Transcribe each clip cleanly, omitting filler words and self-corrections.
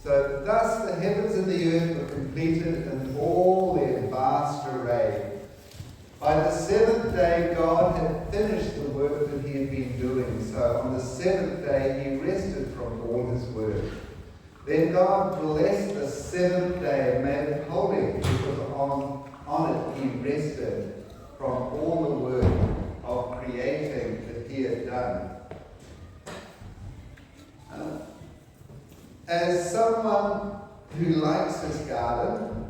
So thus the heavens and the earth were completed in all their vast array. By the seventh day God had finished the work that he had been doing. So on the seventh day he rested from all his work. Then God blessed the seventh day and made it holy, because on it he rested from all the work of creating that he had done. As someone who likes his garden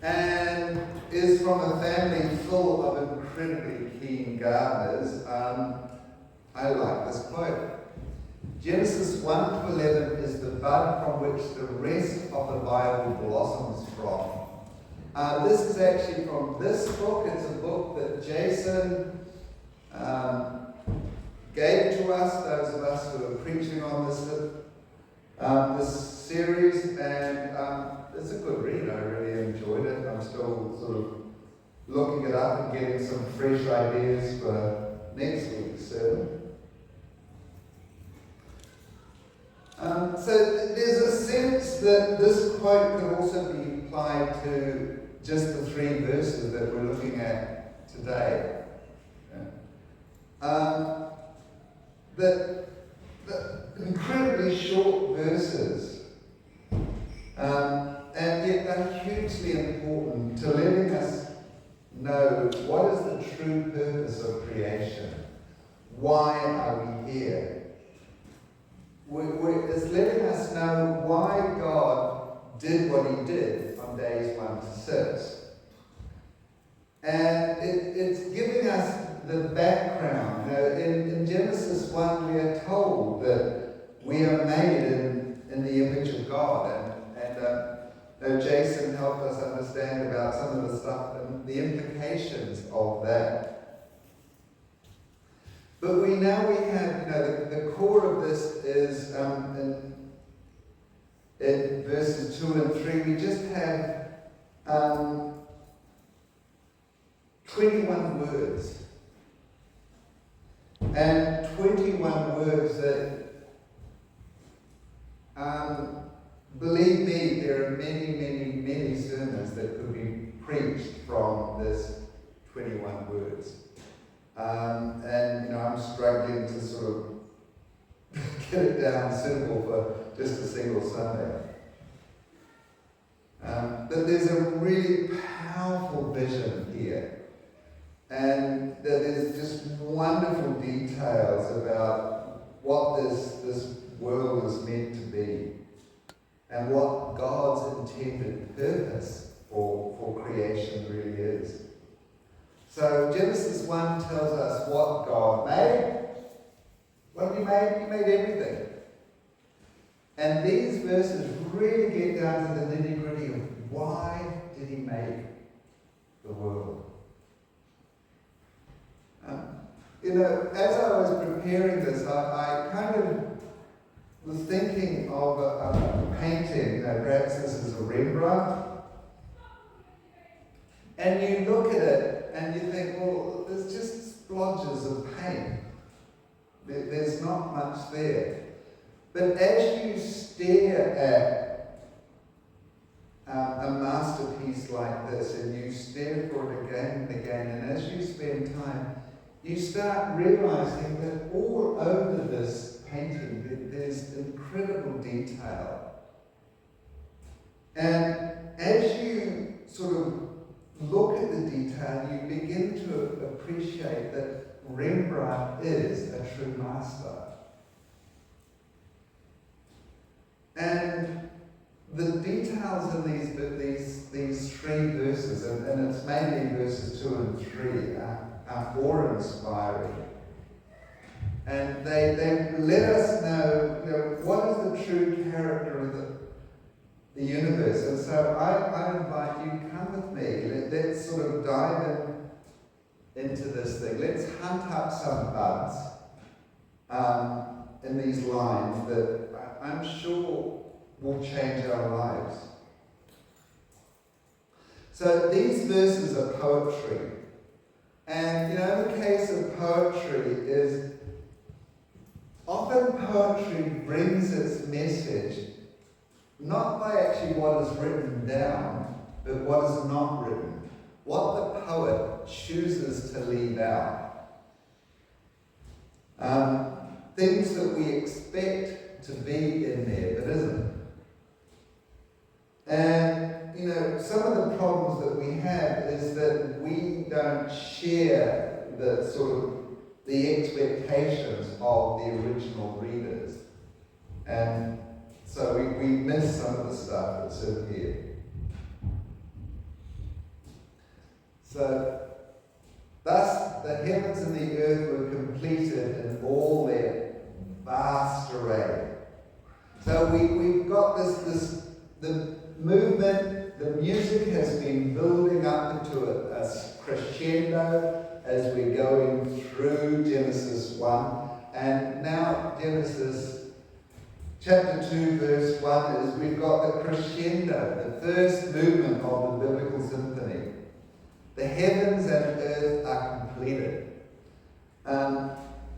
and is from a family full of incredibly keen gardeners, I like this quote. Genesis 1-11 is the bud from which the rest of the Bible blossoms from. This is actually from this book. It's a book that Jason gave to us, those of us who are preaching on this series, and it's a good read. I really enjoyed it. I'm still sort of looking it up and getting some fresh ideas for next week's sermon. So there's a sense that this quote could also be applied to just the 3 verses that we're looking at today. The incredibly short verses, and yet they're hugely important to letting us know what is the true purpose of creation. Why are we here? It's letting us know why God did what he did on days 1 to 6. And it's giving us the background. You know, in Genesis 1 we are told that we are made in the image of God. And Jason helped us understand about some of the stuff and the implications of that. But we have, the core of this is in verses 2 and 3, we just have 21 words. And 21 words that, believe me, there are many, many, many sermons that could be preached from this 21 words. And I'm struggling to sort of get it down simple for just a single Sunday. But there's a really powerful vision here. And that there's just wonderful details about what this world is meant to be and what God's intended purpose for creation really is. So Genesis 1 tells us what God made. What he made? He made everything. And these verses really get down to the nitty-gritty of why did he make the world. As I was preparing this, I kind of was thinking of a painting. Perhaps this is a Rembrandt. And you look at it and you think, well, there's just splodges of paint. There's not much there. But as you stare at a masterpiece like this, and you stare for it again and again, and as you spend time, you start realizing that all over this painting there's incredible detail. And as you sort of look at the detail, you begin to appreciate that Rembrandt is a true master. And the details in these 3 verses, and it's mainly verses 2 and 3, are awe-inspiring. And they let us know, what is the true character of the universe. And so I invite you, come with me. Let's sort of dive into this thing. Let's hunt up some buds in these lines that I'm sure will change our lives. So these verses are poetry. And in the case of poetry is often poetry brings its message not by actually what is written down, but what is not written. What the poet chooses to leave out. Things that we expect to be in there, but isn't. And, some of the problems that we have is that we don't share the expectations of the original readers. And so we miss some of the stuff that's in here. So, thus the heavens and the earth were completed in all their vast array. So we've got the movement, the music has been building up into a crescendo as we're going through Genesis 1. And now Genesis chapter 2 verse 1 is we've got the crescendo, the first movement of the biblical symphony. The heavens and earth are completed.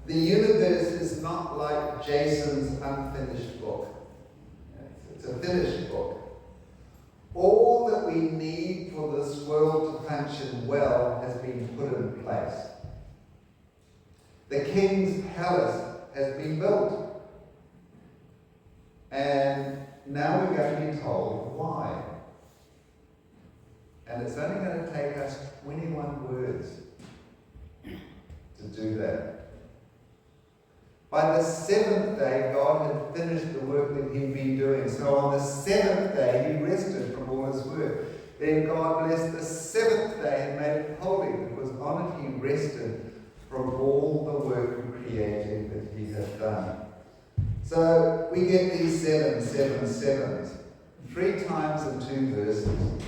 The universe is not like Jason's unfinished book. It's a finished book. All that we need for this world to function well has been put in place. The king's palace has been built. And now we're going to be told why. And it's only going to take us 21 words to do that. By the seventh day, God had finished the work that he'd been doing. So on the seventh day, he rested from all his work. Then God blessed the seventh day and made it holy, because on it he rested from all the work of creating that he had done. So we get these 7, 7, 7s, 3 times in 2 verses.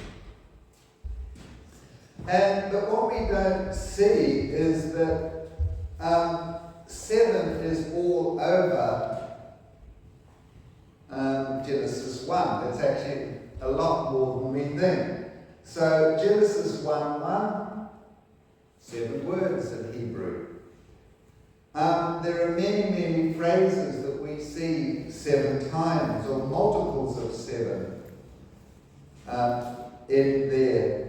But what we don't see is that 7 is all over Genesis 1. It's actually a lot more than we think. So Genesis 1:1, 7 words in Hebrew. There are many, many phrases that we see 7 times, or multiples of 7 in there.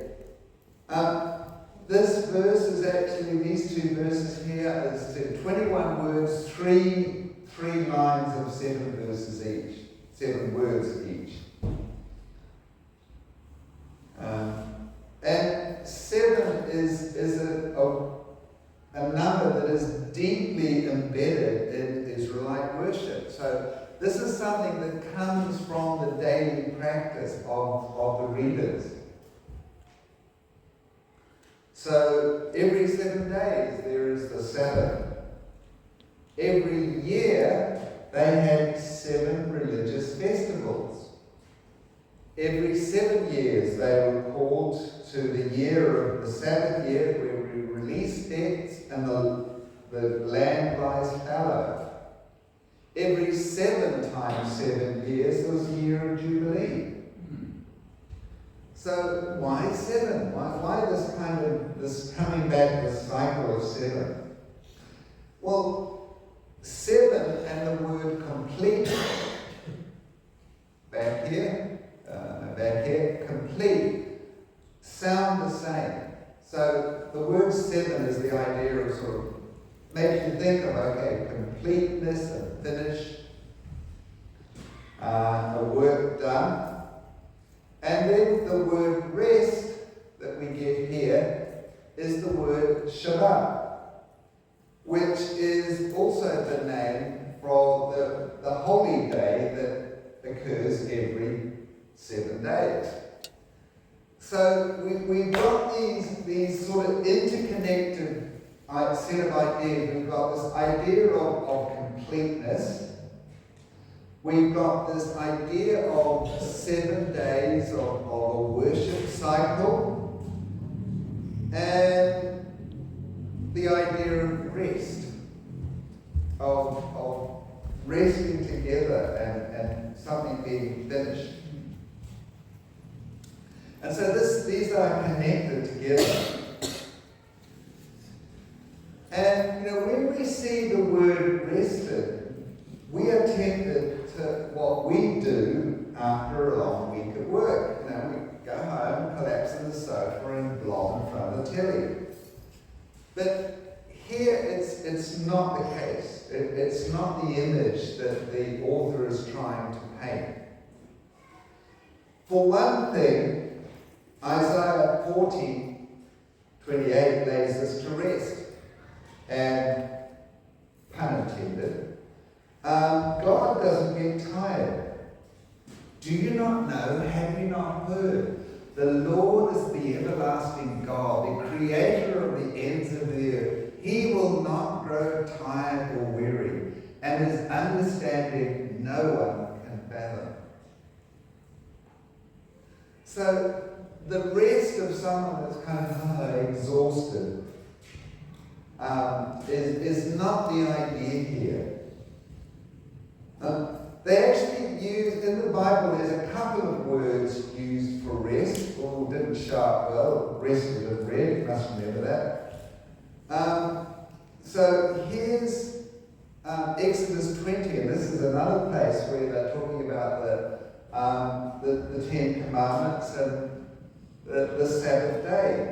This verse is actually, these 2 verses here, is 21 words, 3 lines of 7 verses each, 7 words each. And 7 is a number that is deeply embedded in Israelite worship. So this is something that comes from the daily practice of the readers. So every 7 days there is the Sabbath. Every year they had 7 religious festivals. Every 7 years they were called to the year of the Sabbath year, where we release debts and the land lies fallow. Every 7 times 7 years there was a year of Jubilee. So why 7? Why this coming back, this cycle of 7? Well, 7 and the word complete, back here, complete, sound the same. So the word 7 is the idea of sort of makes you think of, okay, completeness and finish, a work done. And then the word rest that we get here is the word Shabbat, which is also the name for the holy day that occurs every 7 days. So we've got these sort of interconnected set of ideas. We've got this idea of completeness. We've got this idea of 7 days of a worship cycle, and the idea of rest, of resting together and something being finished. And so these are connected together. And when we see the word rested, do after a long week at work. You know, we go home, collapse on the sofa and blob in front of the telly. But here it's not the case. It's not the image that the author is trying to paint. For one thing, Isaiah 40:28 lays this to rest. And, pun intended, God doesn't get tired. Do you not know? Have you not heard? The Lord is the everlasting God, the creator of the ends of the earth. He will not grow tired or weary, and his understanding no one can fathom. So, the rest of someone that's kind of exhausted is not the idea here. They actually use, in the Bible, there's a couple of words used for rest. All didn't show up well. Rest would have read, you must remember that. So here's Exodus 20, and this is another place where they're talking about the Ten Commandments and the Sabbath day.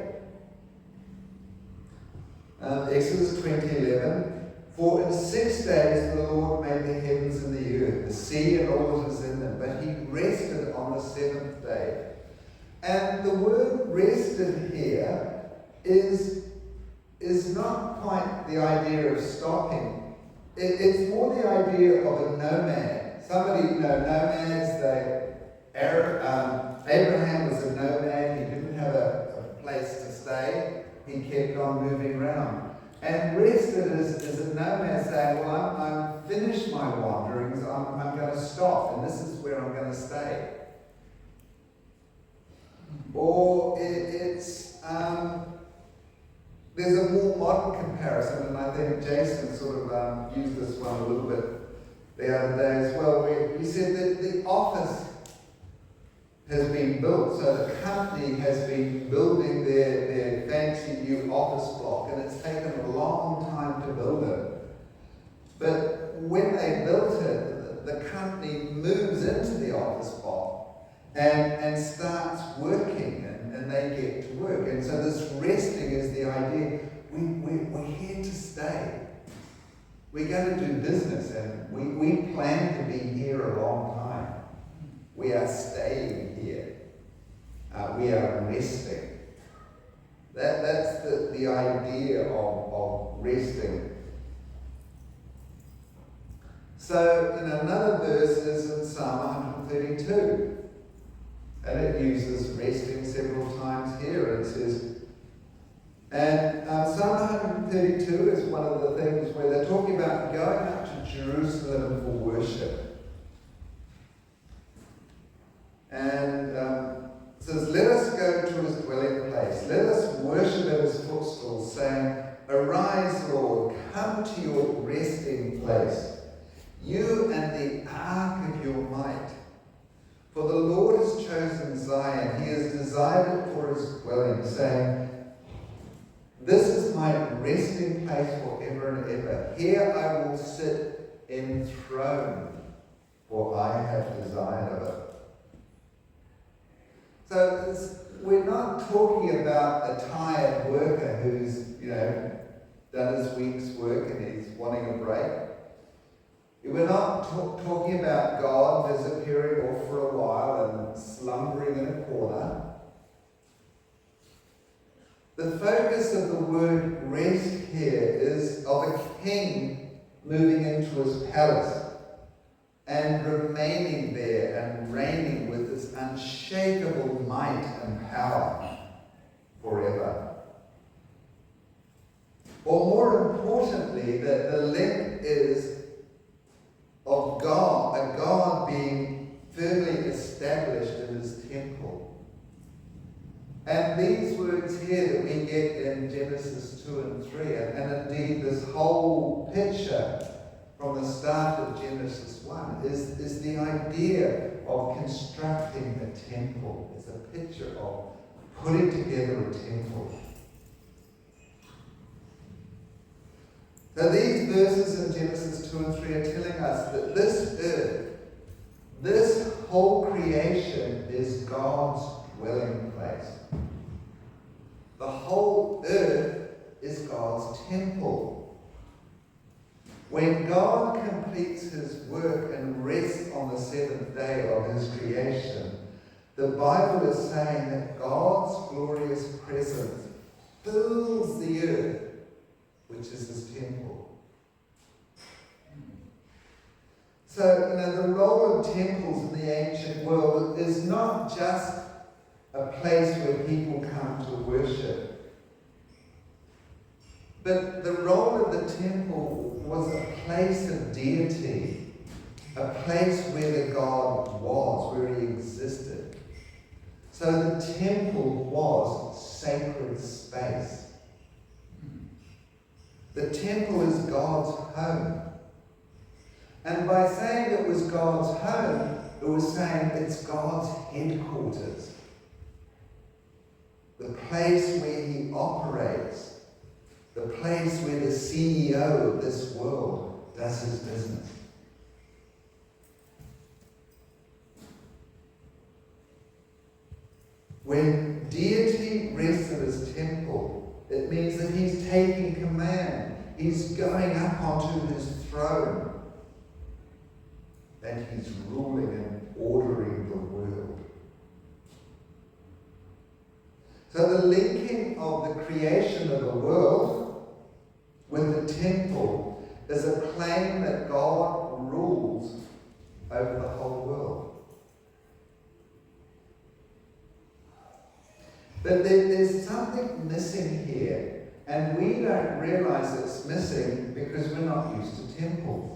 Exodus 20:11. For in 6 days the Lord made the heavens and the earth, the sea and all that is in them, but he rested on the seventh day. And the word rested here is not quite the idea of stopping. It's more the idea of a nomad. Somebody, nomads, Abraham was a nomad. He didn't have a place to stay. He kept on moving around. And rested is a nomad saying, well, I'm finished my wanderings, I'm going to stop, and this is where I'm going to stay. Or there's a more modern comparison, and I think Jason sort of used this one a little bit the other day as well, where he said that the office has been built, so the company has been building their fancy new office block, and it's taken a long time to build it. But when they built it, the company moves into the office block and starts working, and they get to work. And so this resting is the idea, we're here to stay. We're going to do business, and we plan to be here a long time. We are staying here. We are resting. That's the idea of resting. So, in another verse is in Psalm 132. And it uses resting several times here. It says, and Psalm 132 is one of the things where they're talking about going up to Jerusalem for worship. And it says, let us go to his dwelling place. Let us worship at his footstool, saying, arise, Lord, come to your resting place, you and the ark of your might. For the Lord has chosen Zion. He has desired it for his dwelling, saying, this is my resting place forever and ever. Here I will sit enthroned, for I have desired of it. So we're not talking about a tired worker who's, done his week's work and he's wanting a break. We're not talking about God disappearing off for a while and slumbering in a corner. The focus of the word rest here is of a king moving into his palace and remaining there and reigning with this unshakable might and power forever. Or more importantly, that the link is of God, a God being firmly established in his temple. And these words here that we get in Genesis 2 and 3, and indeed this whole picture from the start of Genesis 1 is the idea of constructing a temple. It's a picture of putting together a temple. So these verses in Genesis 2 and 3 are telling us that this earth, This whole creation is God's dwelling place. The whole earth is God's temple. When God completes his work and rests on the seventh day of his creation, the Bible is saying that God's glorious presence fills the earth, which is his temple. So, the role of temples in the ancient world is not just a place where people come to worship. But the role of the temple was a place of deity, a place where the God was, where he existed. So the temple was sacred space. The temple is God's home. And by saying it was God's home, it was saying it's God's headquarters. The place where he operates. The place where the CEO of this world does his business. When deity rests at his temple, it means that he's taking command. He's going up onto his throne. And he's ruling and ordering the world. So the linking of the creation of the world with the temple is a claim that God rules over the whole world. But there's something missing here, and we don't realize it's missing because we're not used to temples.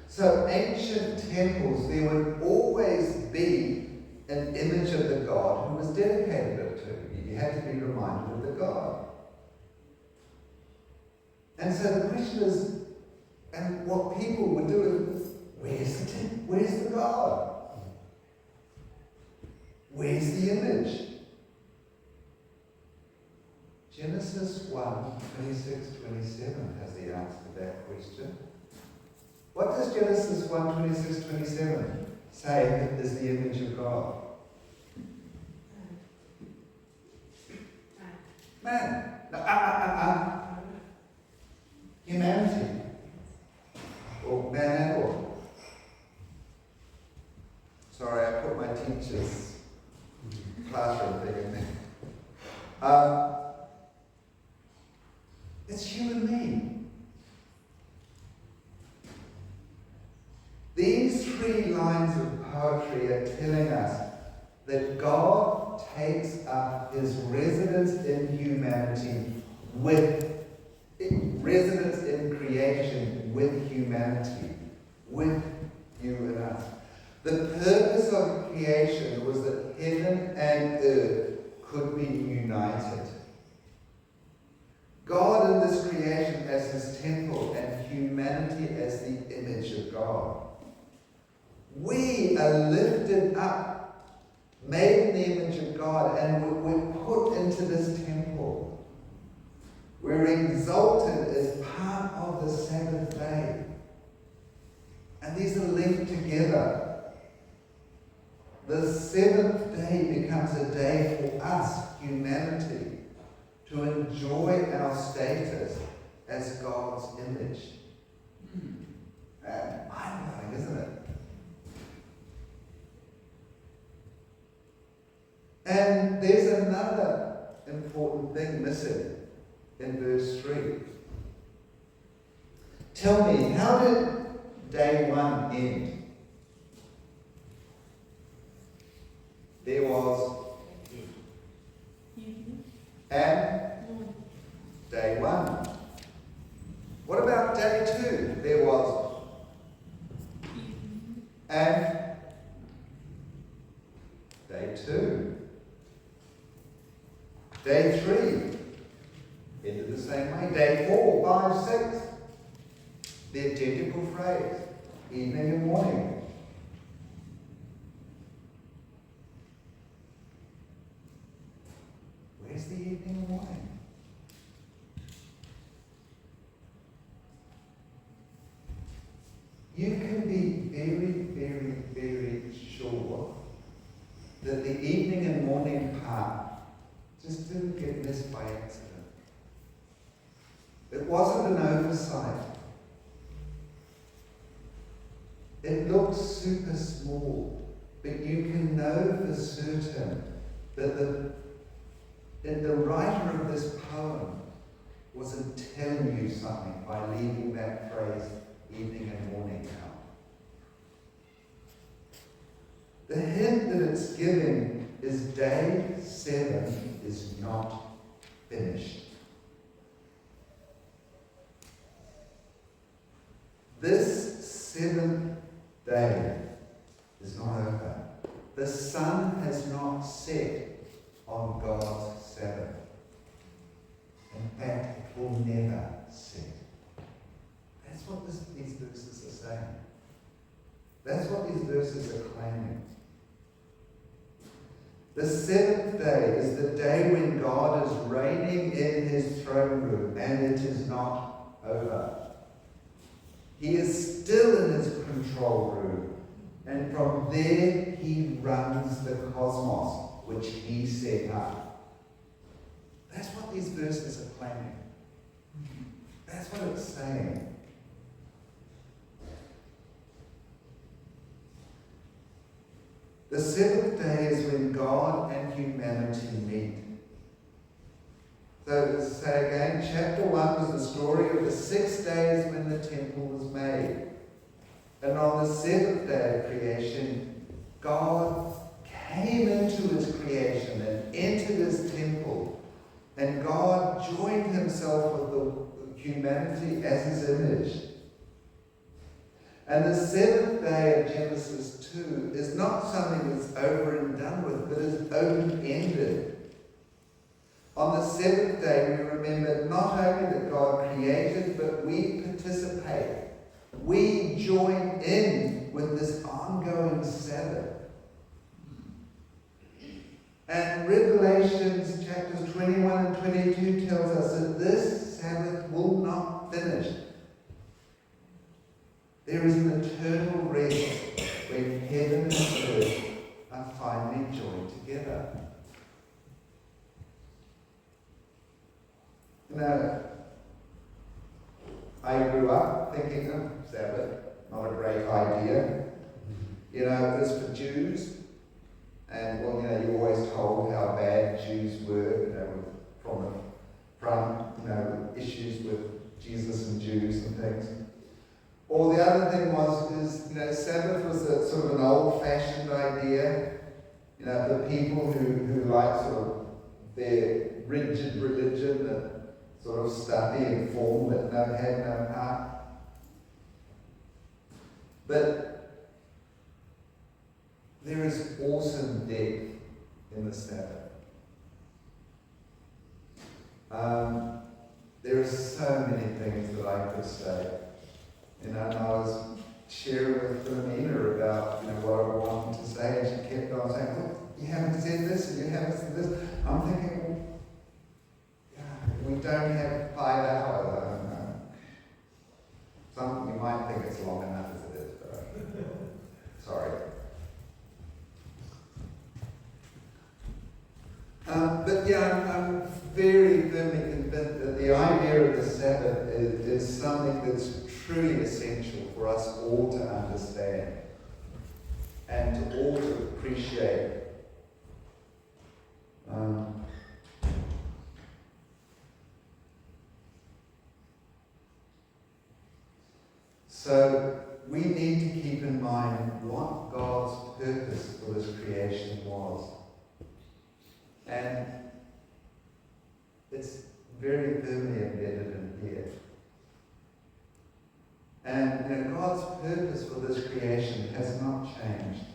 So ancient temples, there would always be an image of the God who was dedicated to. You had to be reminded of the God. And so the question is, and what people would do is, where's the God? Where's the image? Genesis 1:26-27 has the answer to that question. What does Genesis 1:26-27 say is the image of God? Man. No, humanity. Or man and woman. Sorry, I put my teacher's classroom thing in there. It's you and me. These 3 lines of poetry are telling us that God takes up his residence in humanity residence in creation with humanity, with you and us. The purpose of creation was that heaven and earth could be united. God in this creation as his temple and humanity as the image of God. We are lifted up, made in the image of God, and we're put into this temple. We're exalted as part of the Sabbath day. And these are linked together. The seventh day becomes a day for us, humanity, to enjoy our status as God's image. Mind-blowing, isn't it? And there's another important thing missing in verse 3. Tell me, how did day 1 end? There was and day 1. What about day 2? There was and day 2. Day 3 ended the same way. Day 4, 5, 6. The identical phrase, evening and morning. Where's the evening and morning? You can be very, very, that the evening and morning part just didn't get missed by accident. It wasn't an oversight. It looks super small, but you can know for certain that the writer of this poem wasn't telling you something by leaving that phrase, evening and morning, out. The hint that it's giving is day 7 is not finished. This 7th day is not over. The sun has not set on God's Sabbath. In fact, it will never set. That's what these verses are saying. That's what these verses are claiming. The 7th day is the day when God is reigning in his throne room, and it is not over. He is still in his control room, and from there he runs the cosmos, which he set up. That's what these verses are claiming. That's what it's saying. The 7th day is when God and humanity meet. So, say again, chapter 1 was the story of the 6 days when the temple was made. And on the 7th day of creation, God came into his creation and entered his temple. And God joined himself with the humanity as his image. And the 7th day of Genesis 2 is not something that's over and done with, but is open-ended. On the 7th day, we remember not only that God created, but we participate. We join in with this ongoing Sabbath. And Revelations chapters 21 and 22 tells us that this Sabbath will not finish. There is an eternal rest when heaven and earth are finally joined together. You know, I grew up thinking, oh, Sabbath, not a great idea. You know, it was for Jews. And, well, you know, you're always told how bad Jews were, you know, from you know, issues with Jesus and Jews and things. Or the other thing is, you know, Sabbath was a sort of an old-fashioned idea. You know, the people who like sort of their rigid religion that sort of stuffy and form that had no heart. But there is awesome depth in the Sabbath. There are so many things that I could say. You know, and I was sharing with Philomena about, you know, what I wanted to say, and she kept on saying, look, you haven't said this, and you haven't said this. I'm thinking, well, yeah, we don't have 5 hours, I don't know. You might think it's long enough as it is, but sorry. But yeah, I'm very firmly convinced that the idea of the Sabbath is something that's truly essential for us all to understand and to all to appreciate. So we need to keep in mind what God's purpose for this creation was. And it's very firmly embedded in here. And you know, God's purpose for this creation has not changed.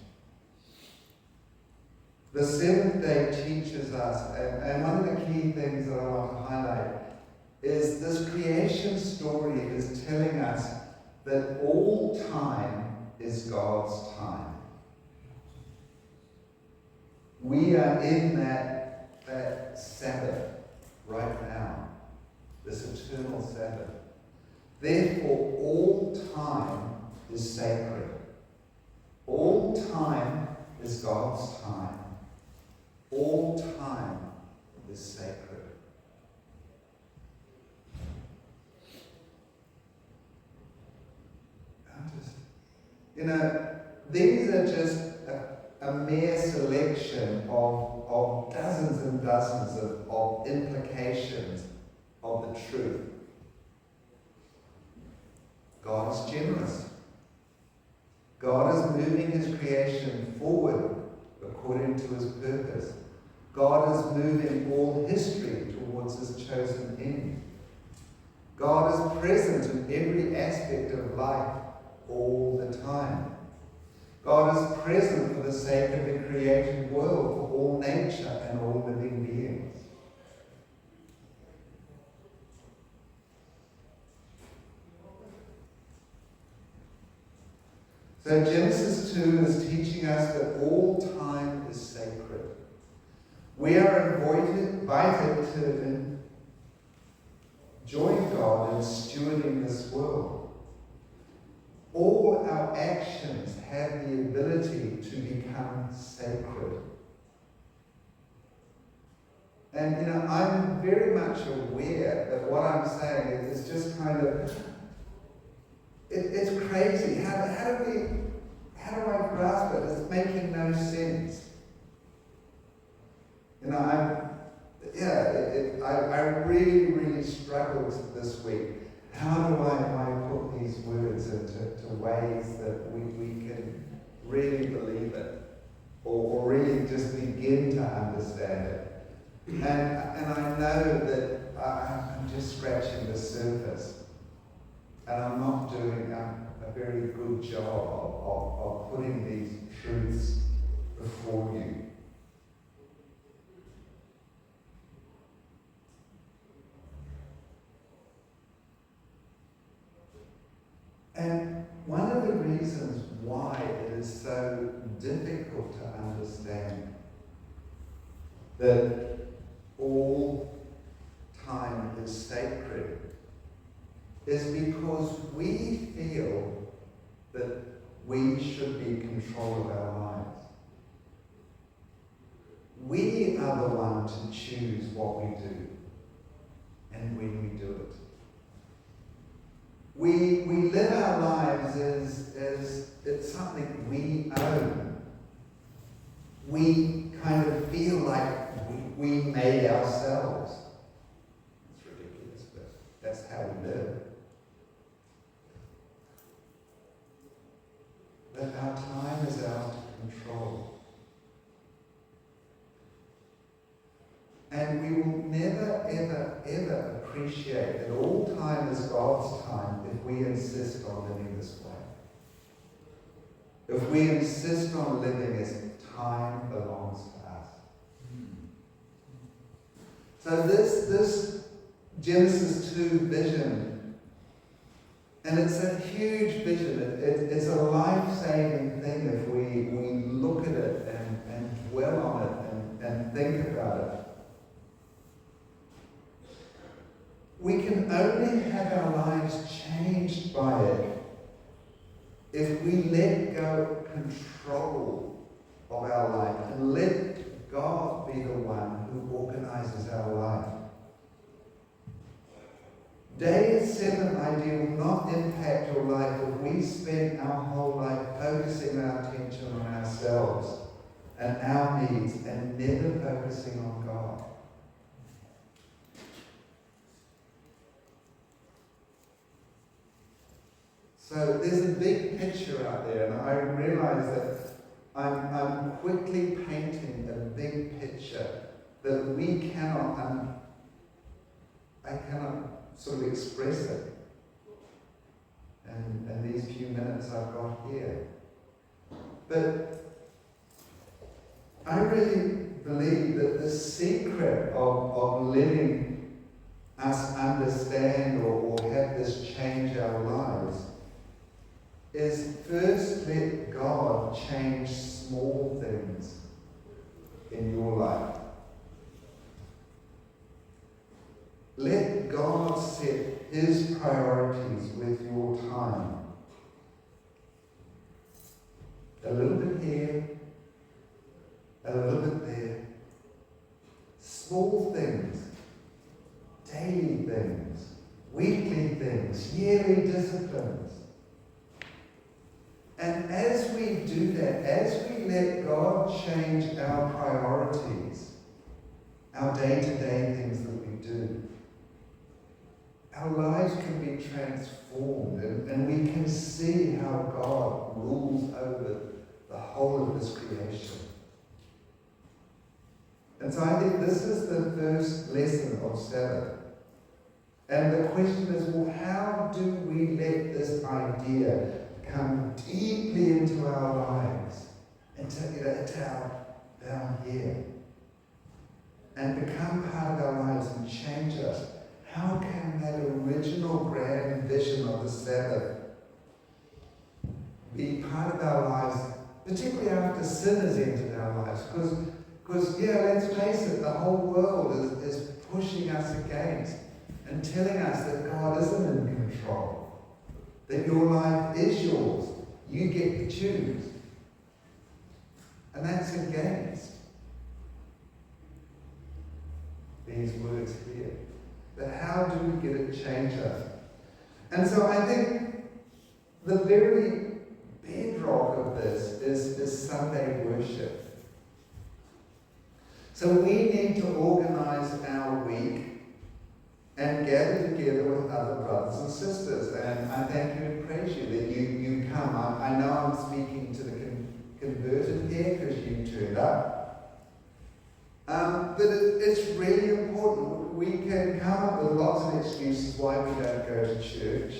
The 7th day teaches us, and one of the key things that I want to highlight is this creation story is telling us that all time is God's time. We are in that Sabbath right now, this eternal Sabbath. Therefore, all time is sacred. All time is God's time. All time is sacred. These are just a mere selection of dozens and dozens of implications of the truth. God is generous. God is moving his creation forward according to his purpose. God is moving all history towards his chosen end. God is present in every aspect of life all the time. God is present for the sake of the created world, for all nature and all living beings. So Genesis 2 is teaching us that all time is sacred. We are invited to join God in stewarding this world. All our actions have the ability to become sacred. And I'm very much aware that what I'm saying is just kind of, it's crazy. How do I grasp it? It's making no sense. I really, really struggled this week. How do I put these words into ways that we can really believe it, or really just begin to understand it? And I know that I'm just scratching the surface, and I'm not doing a very good job of putting these truths before you. And one of the reasons why it is so difficult to understand that all time is sacred is because we feel that we should be in control of our lives. We are the one to choose what we do and when we do it. We live our lives as it's something we own. We kind of feel like we made ourselves. It's ridiculous, but that's how we live. But our time is ours to control. And we will never, ever, ever appreciate that all time is God's time if we insist on living this way. If we insist on living as time belongs to us. So this Genesis 2 vision, and it's a huge vision. It's a life-saving thing if we look at it and dwell on it and think about it. We can only have our lives changed by it if we let go of control of our life and let God be the one who organizes our life. Day's seventh idea will not impact your life if we spend our whole life focusing our attention on ourselves and our needs and never focusing on God. So there's a big picture out there, and I realize that I'm quickly painting a big picture that we cannot, I cannot sort of express it in these few minutes I've got here. But I really believe that the secret of letting us understand or have this change our lives is first let God change small things in your life. Let God set his priorities with your time. A little bit here, a little bit there, daily disciplines. And as we do that, as we let God change our priorities, our day-to-day things that we do, our lives can be transformed, and we can see how God rules over the whole of this creation. And so I think this is the first lesson of Sabbath. And the question is, well, how do we let this idea come deeply into our lives, into down here, and become part of our lives and change us? How can that original grand vision of the Sabbath be part of our lives, particularly after sin has entered our lives? Because let's face it, the whole world is pushing us against and telling us that God isn't in control, that your life is yours, you get to choose. And that's against these words here. But how do we get it to change us? And so I think the very bedrock of this is Sunday worship. So we need to organize our week and gather together with other brothers and sisters. And I thank you and praise you that you come. I know I'm speaking to the converted here because you turned up. But it's really important. We can come up with lots of excuses why we don't go to church.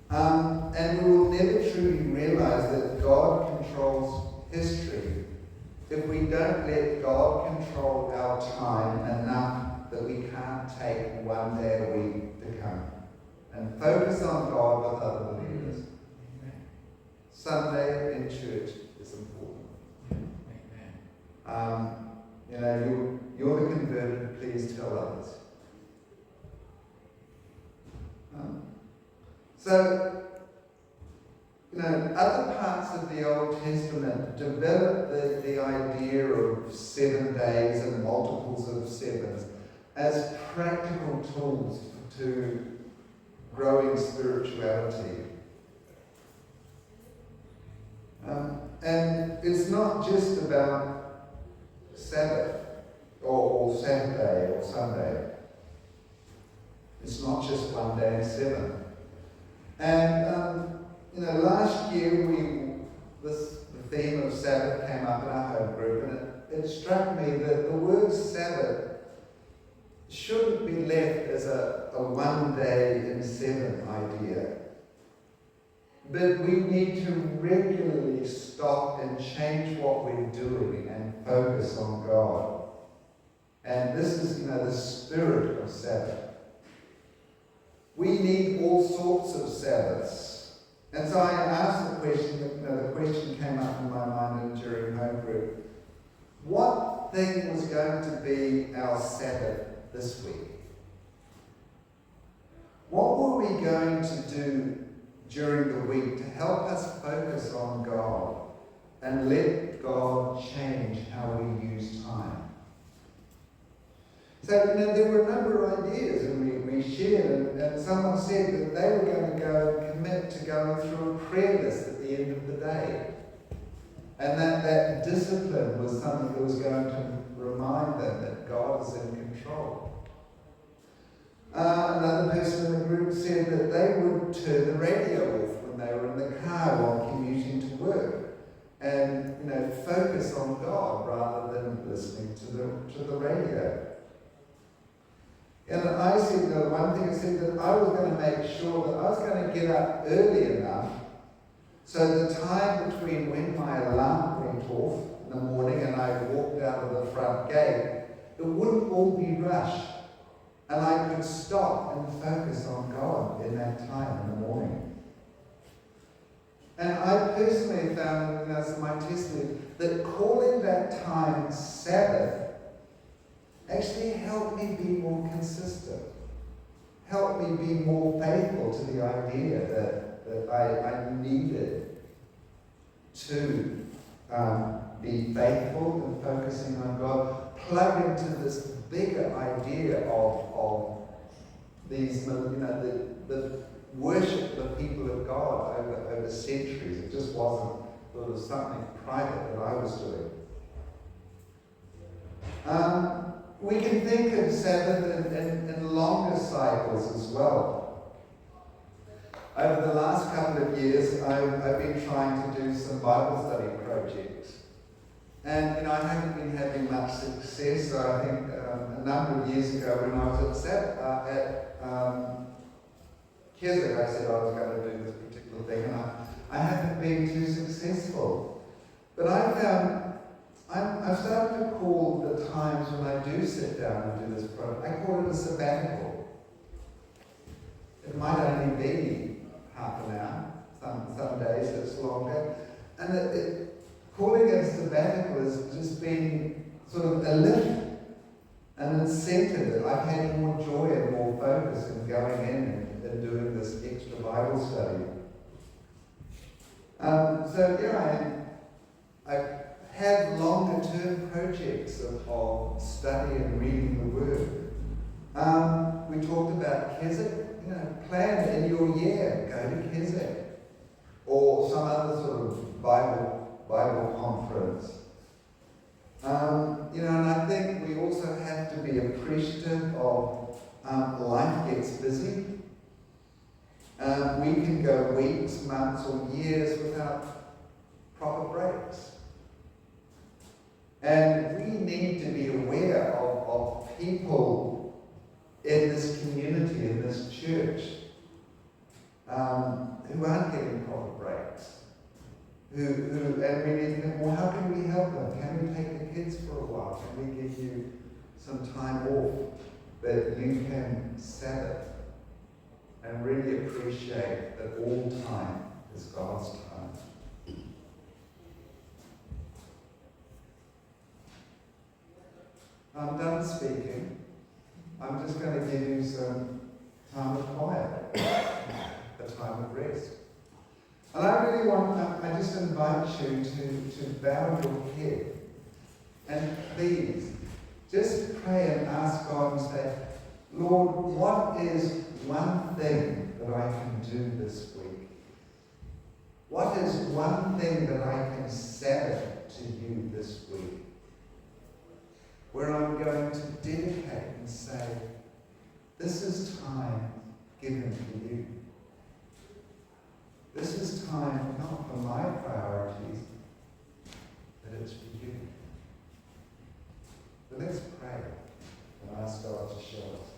And we will never truly realize that God controls history if we don't let God control our time enough that we can't take one day a week to come and focus on God with other believers. Sunday in church is important. You're the converted, please tell others. Other parts of the Old Testament developed the idea of 7 days and multiples of sevens as practical tools to growing spirituality. And it's not just about Sabbath or Saturday or Sunday. It's not just 1 day and 7. And last year the theme of Sabbath came up in our home group, and it struck me that the word Sabbath shouldn't be left as a 1 day in 7 idea. But we need to regularly stop and change what we're doing and focus on God. And this is, the spirit of Sabbath. We need all sorts of Sabbaths. And so I asked the question, the question came up in my mind during home group. What thing was going to be our Sabbath this week? What were we going to do during the week to help us focus on God and let God change how we use time? So, there were a number of ideas, and we shared, and someone said that they were going to go and commit to going through a prayer list at the end of the day. And that discipline was something that was going to remind them that God is in control. Another person in the group said that they would turn the radio off when they were in the car while commuting to work, and focus on God rather than listening to the radio. And I said, one thing I said that I was going to make sure that I was going to get up early enough so the time between when my alarm went off in the morning and I walked out of the front gate, it wouldn't all be rushed. And I could stop and focus on God in that time in the morning. And I personally found, as my testimony, that calling that time Sabbath actually helped me be more consistent, helped me be more faithful to the idea that I needed to be faithful and focusing on God, plug into this bigger idea of these, the worship the people of God over centuries. It just wasn't sort of something private that I was doing. We can think of Sabbath in longer cycles as well. Over the last couple of years, I've been trying to do some Bible study projects. And, I haven't been having much success. So I think a number of years ago when I was at Keswick, I said I was going to do this particular thing, and I haven't been too successful. But I found I've started to call the times when I do sit down and do this project, I call it a sabbatical. It might only be half an hour, some days it's longer. And calling it a sabbatical has just been sort of a lift, an incentive that I've had more joy and more focus in going in and doing this extra Bible study. So here I am. I have longer term projects of study and reading the Word. We talked about Keswick. Plan in your year, go to Keswick, or some other sort of Bible conference. And I think we also have to be appreciative of life gets busy. We can go weeks, months, or years without proper breaks. And we need to be aware of people in this community, in this church, who aren't getting proper breaks. And we need to think, well, how can we help them? Can we take the kids for a while? Can we give you some time off that you can Sabbath and really appreciate that all time is God's time? I'm done speaking. I'm just going to give you some time of quiet, a time of rest. And I just invite you to bow your head and please just pray and ask God and say, Lord, what is one thing that I can do this week? What is one thing that I can Sabbath to you this week? Where I'm going to dedicate and say, this is time given for you. This is time not for my priorities, but it's for you. So let's pray and ask God to show us.